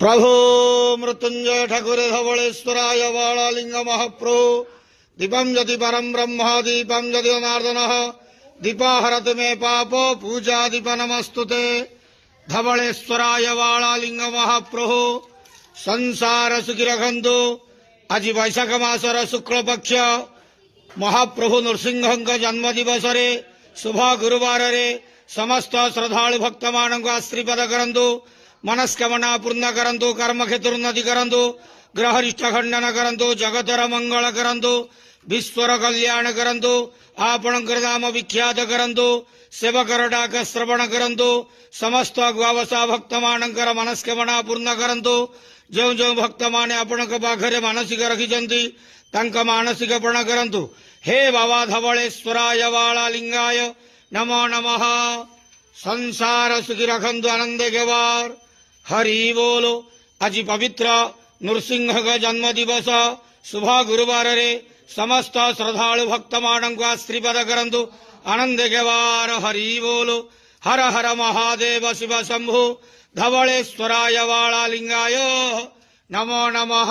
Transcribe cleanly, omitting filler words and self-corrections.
प्रभु मृत्युंजय ठाकुर धवलेश्वराय बालालिंग महाप्रभु दीपम यदि परम ब्रह्म दीपम यदि जनार्दन दीपाहरत मे पाप पूजा दीप नमस्तुते धवलेश्वराय बालालिंग महाप्रभु संसार सुखी रखंतु। आज वैशाख मासर शुक्ल पक्ष महाप्रभु नृसिंह जन्म दिवस शुभ गुरुवार समस्त श्रद्धालु भक्त मान आशीर्वाद करंतु, मनस्कामना पूर्ण करंतु, कर्म क्षेत्र उन्नति करंतु, ग्रहरिष्ठ खंडन करंतु, जगतर मंगल करंतु, विश्वर कल्याण करंतु, आपणकर नाम विख्यात करंतु, सेवकर डाक श्रवण करंतु, समस्त गुआवसा भक्त मानकर मनस्कामना पूर्ण करंतु। जो जो भक्त माने आपणक पाखरे मानसिक रखिछंती तांका मानसिक पूर्ण करंतु। हे बाबा धवलेश्वराय बालालिंगाय नमो नमः। संसार सुखी रखंतु, आनंद गेवार। हरि बोलो। आज पवित्र नृसिंह जन्म दिवस शुभ गुरुवार समस्त श्रद्धालु भक्त मान आशीर्वाद करंतु, आनंद गेवार। हरि बोलो। हर हर महादेव शिव शंभु धवलेश्वराय बालालिंगाय नमो नमः।